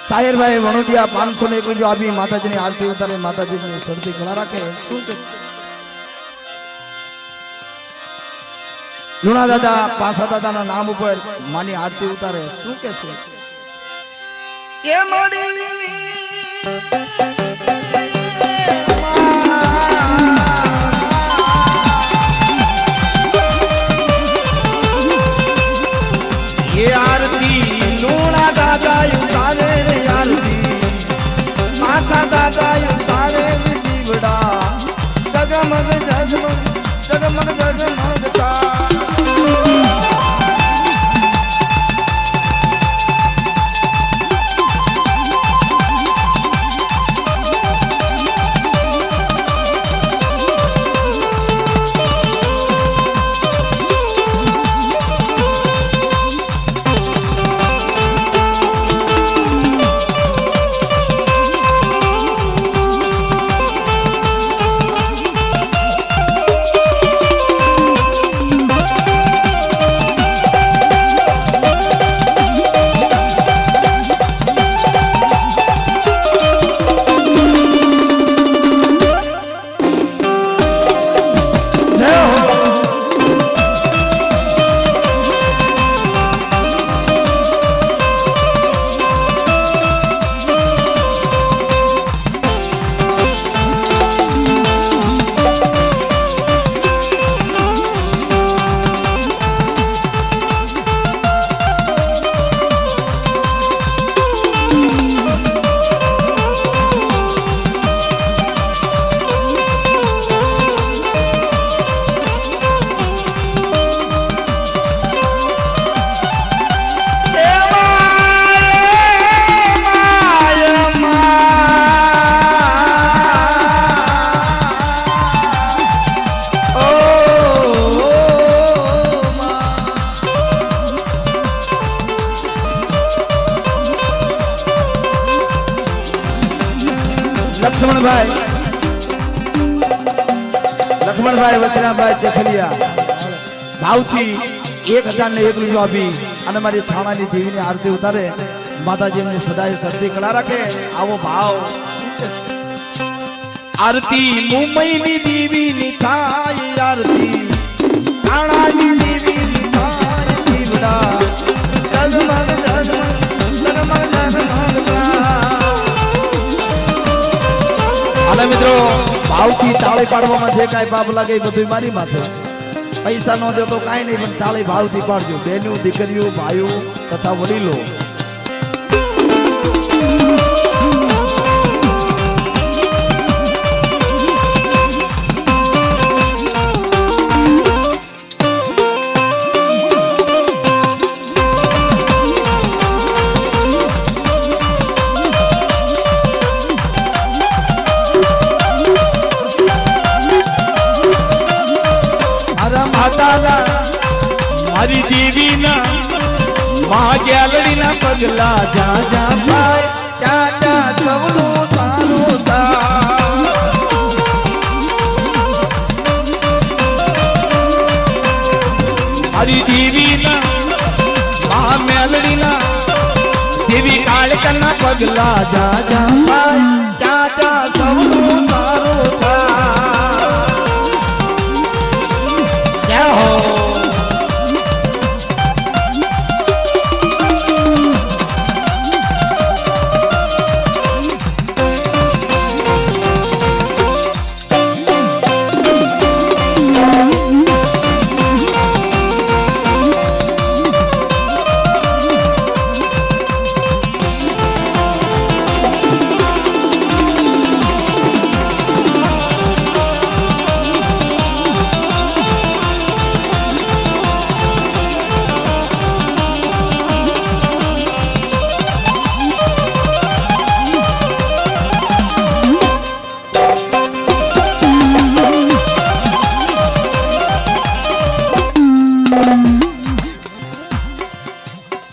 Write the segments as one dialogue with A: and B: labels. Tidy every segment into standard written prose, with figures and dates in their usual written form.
A: साहिर भाई वणोदिया 501 रुपया आपी माताजी ने आरती उतारे माताजी ने सर्दी गला राखे लूणा दादा पासा दादा ना नाम ऊपर मानी आरती उतारे शू के ये मोड़ी ये आरती लूणा दादा उतारे रे आरती पासा दादा उतारे रे दीवड़ा जगमग जगमग जगमग जगमग का लक्ष्मण भाई वसरा भाई चखलिया भावथी 1001 रुपया आपी અને મારી થાણાની દેવીની આરતી ઉતારે માતાજી એમને સદાય શક્તિ કળા રાખે આવો ભાવ આરતી મુંબઈની દેવીની થાય આરતી થાણાની દેવીની થાય દીવડા જગમગ જગમગ જગમગ આલે મિત્રો ભાવથી તાળી પાડવામાં જે કાંઈ પાપ લાગે એ બધું મારી માથે પૈસા નો દે તો કાંઈ નહીં પણ તાળી ભાવથી પાડજો બેનું દીકરીઓ ભાઈઓ તથા વડીલો मारी देवी ना माँ गैलरी ना पगला जा जा पाए क्या क्या सबनो सारो था मारी देवी ना माँ गैलरी ना देवी काल करना पगला जा जा पाए क्या क्या सबनो सारो था क्या हो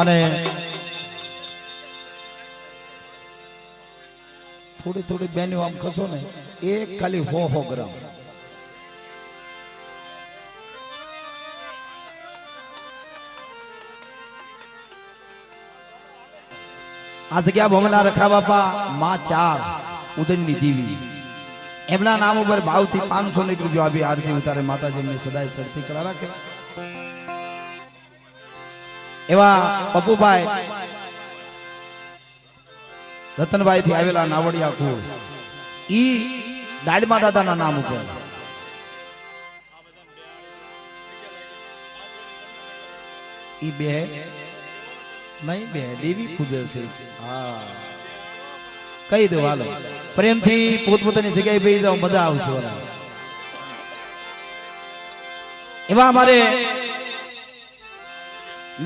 A: અને થોડી થોડી બેનો આમ ખસો ને એક ખાલી 100 ગ્રામ આ જગ્યા ભમના રખા બાપા માં 4 ઉદયની દેવી એમના નામ ઉપર ભાવથી 500 રૂપિયા આપી આરતી ઉતારે માતાજી એમને સદાય શક્તિ કળા રાખે એવા પપ્પુભાઈ રતનભાઈ થી આવેલા નાવડિયા કુળ ઈ દાડમા દાદાના નામ ઉપર ઈ બે નહીં બે દેવી પૂજે છે હા કહી દો હાલો પ્રેમથી પોતપોતાની જગ્યાએ બેસી જાવ મજા આવશે એવા અમારે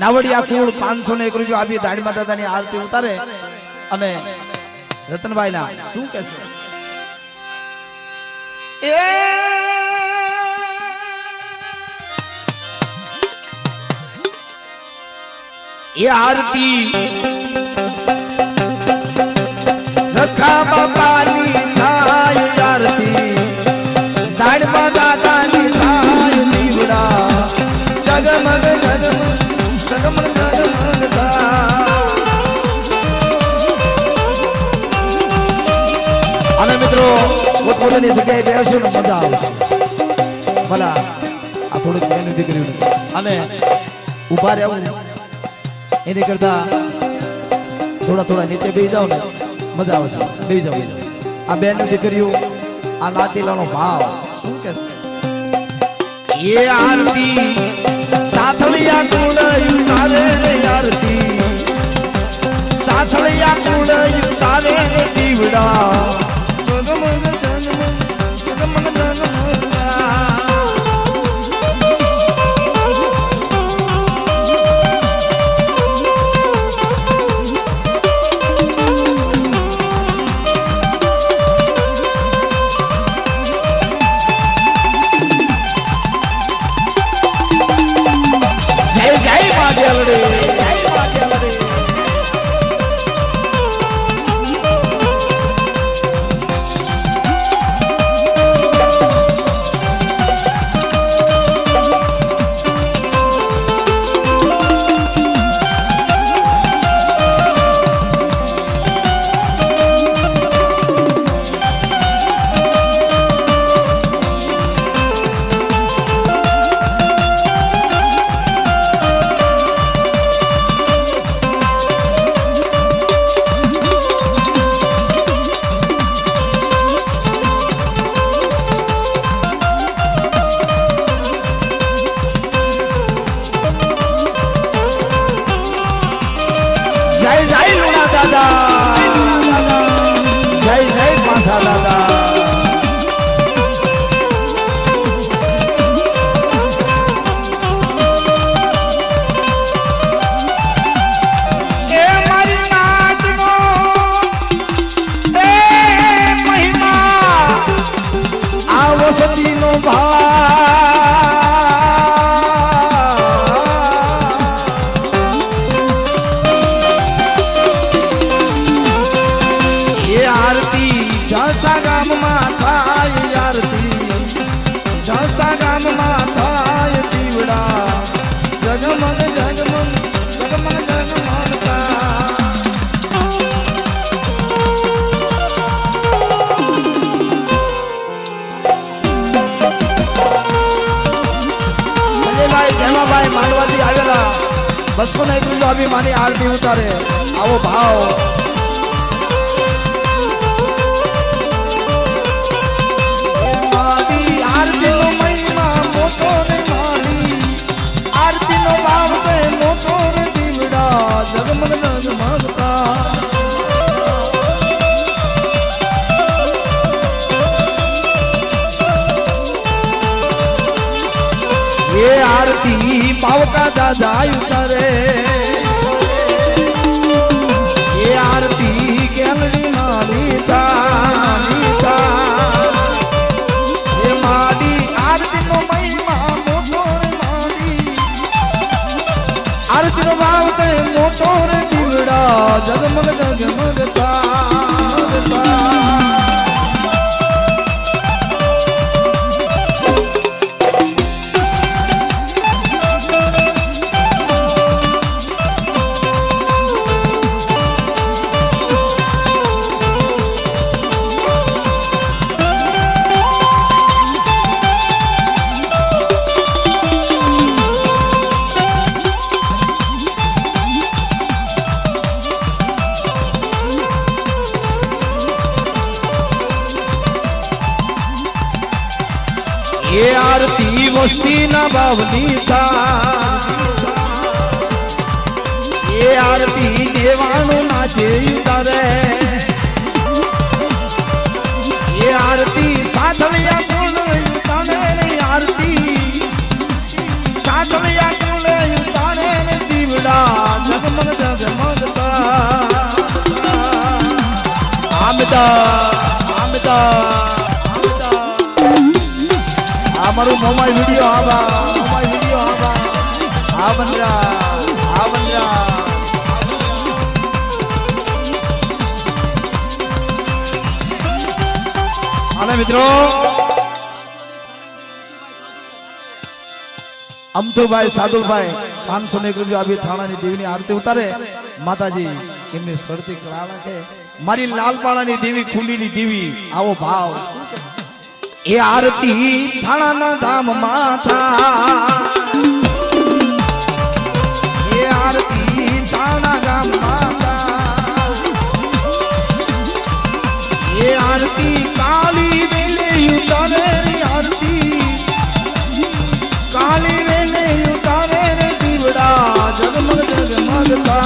A: નાવડિયા કુળ 501 રૂપિયા આપી દાડમા દાદાની આરતી ઉતારે અને રતનભાઈ ના શું કહેશે એ આરતી રખા બાપાની થાય આરતી દાડમા દાદાની થાય દીવડા જગમગ જગમગ અને મિત્રો પોતપોતાની જગ્યાએ બેસજો ને મજા આવશે ભલા આ થોડુંક ધ્યાન દીકરી અને ઉભા રહેવું એની કરતા થોડા નીચે બેસી જાવ ને મજા આવશે બેસી જાવ આ બેન દીકરીઓ આ નાતીલાનો ભાવ શું કહેશે એ આરતી સાથળિયા કુળ ઉતારે રે આરતી સાથળિયા કુળ ઉતારે રે દીવડા બસો ને 1 રૂપિયા આપી માની આરતી ઉતારે આવો ભાવ આરતી નો મહિમા મોટો ને મારી આરતી નો ભાવ છે મોટો ને દીવડા જગમગ જગમગતા ये आरती पावका दादा उतारे ये आरती केलड़ी मालीता ये माली आरती नो महिमा मोटो रे माली आरती नो भाव से मोटो रे दिवड़ा जगमग जगमगता ये आरती वस्ती ना बावली था ये आरती देवानु ना उतारे ये आरती साधलिया कुल उतारे आरती साधलिया कुल उतारे दीवड़ा जगमग जगमगता आमदा आमदा हमारू मोबाइल वीडियो आवा मोबाइल वीडियो आवा आ बंदरा आ बंदरा आने मित्रों अमथु भाई साधु भाई 501 रुपया अभी थाना ની દેવીની આરતી ઉતારે માતાજી એમની સરતી કળા રાખે મારી લાલપાણાની દેવી ખુલીની દેવી આવો ભાવ ये आरती थाना ना धाम माथा ये आरती थाना धाम माथा ये आरती काली वेले उतारे आरती काली वेले उतारे रे दीवड़ा जगमग जगमगता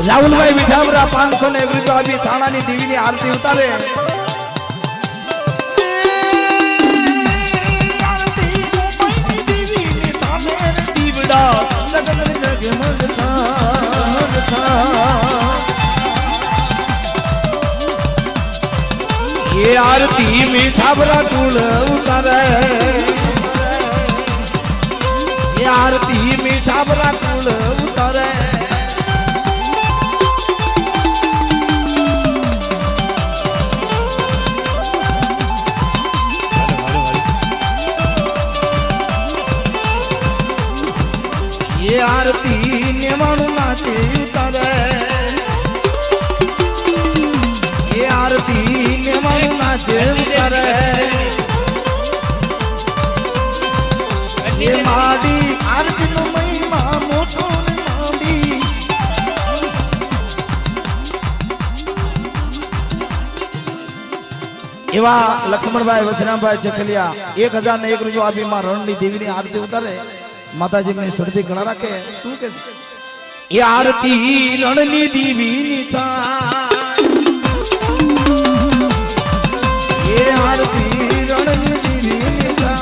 A: राहुल भाई विठावरा 501 रुपया अभी थाना नी देवी नी आरती उतारे ये आरती मीठावरा कुल उतारे ये आरती मीठावरा कुल उतारे ये आरती नेवाणु नाचे उतारे ये आरती नेवाणु नाचे उतारे ये माडी आरती नो महिमा मोटो ने माडी एवा लक्ष्मण भाई वसराम भाई चखलिया 1001 रुपया अभी मां रणनी देवी नी आरती उतारे माताजी में सर्दी गणा रखे ये आरती रणनी देवी नीता ये आरती रणनी देवी नीता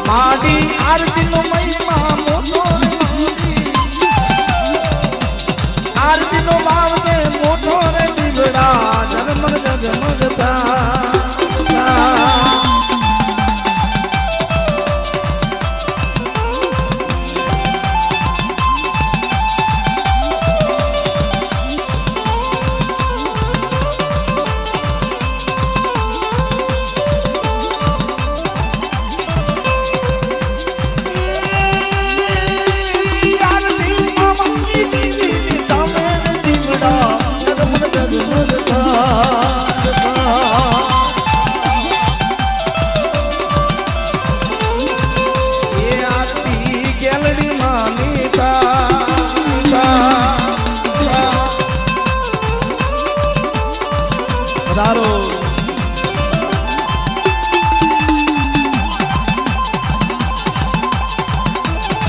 A: माडी आरती नो महिमा मोटो आरती नो भाव के मोटो रे दीवड़ा जगमग जगमगता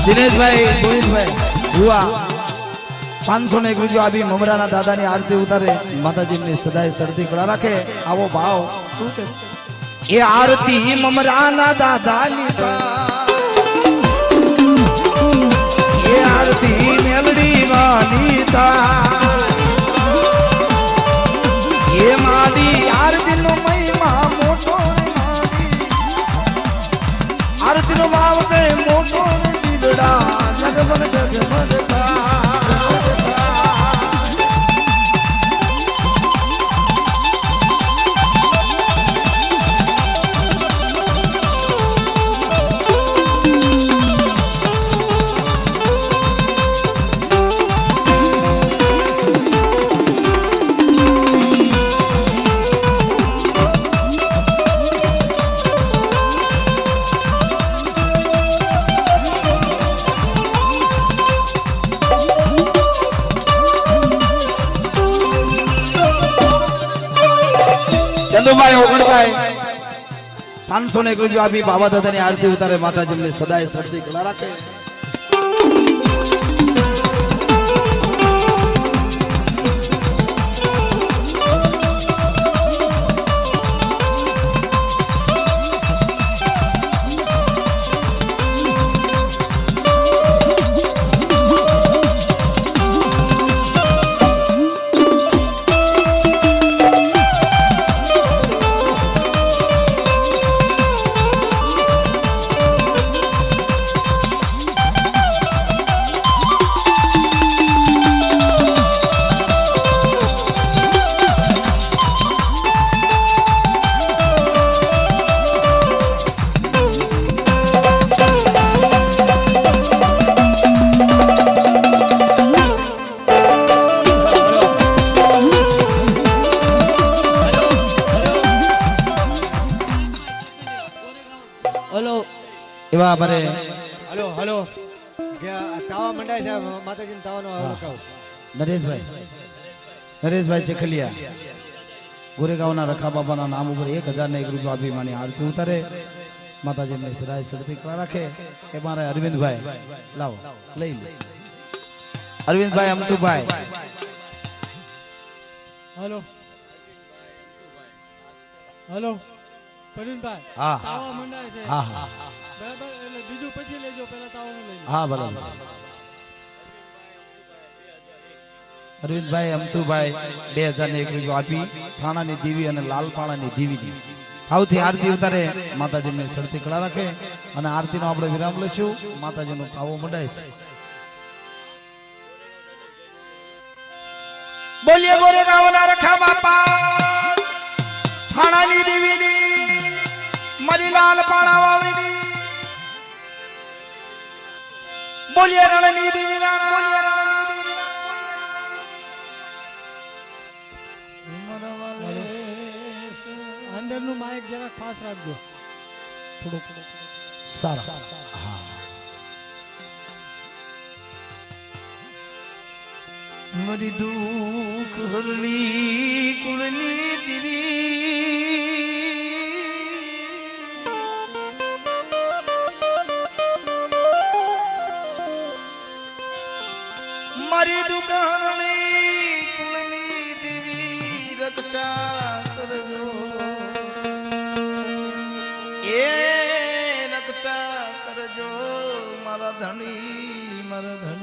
A: दिनेश भाई गोविंद भाई हुआ 501 रुपया अभी ममराना दादा ने आरती उतारे माताजी ने सदाए सर्दी कड़ा रखे आवो भाव એ આરતી મમરાના દાદા લીધા એ આરતી મેલડી લીધા એ મારી આરતી નો મહિમા મોટો આરતી નો ભાવ છે મોટો દીદડા જગમગ જગમગતા ચંદુભાઈ ઓગણભાઈ 500 ને રૂપિયા આપી બાબા દાદાની આરતી ઉતારે માતાજીને સદાય સદતી કળા રાખે એવા મારે
B: હલો હલો તાવા મંડાય છે માતાજીને તાવાનો કહો
A: નરેશભાઈ ચખલિયા ગોરેગાંવના રખા બાબાના નામ ઉપર 1001 રૂપિયા આપી માની આરતી ઉતારે માતાજીને સદાય સદતી કળા રાખે એ મારા અરવિંદભાઈ લાવો લઈ લે અરવિંદભાઈ અમતુભાઈ
B: હલો હલો પ્રવીણભાઈ
A: હા
B: તાવા મંડાય છે
A: હા હા
B: બરાબર એટલે બીજું પછી લેજો પહેલા તાવાનું લઈ લો
A: હા બરાબર અરવિંદભાઈ અમતુભાઈ 2001 રૂપિયા આપી થાણાની દેવી અને લાલપાણાની દેવી આવતી આરતી ઉતારે માતાજીને સડતી કળા રાખે અને આરતીનો આપણે વિરામ લઈશું માતાજીનો તાવો મંડાય છે બોલીએ ગોરેગાંવના રખા બાપા થાણાની દેવીની મારી લાલપાણા વાળીની બોલીએ રણની દેવી
B: અંદર નું માઇક જરા ખાસ રાખજો થોડું
A: સારા હા મરી દુઃખ હરણી કુળની દેવી મારી દુકાનની કુળની દેવી રક્ષા કરજો એ રક્ષા કરજો મારા ધણી મારા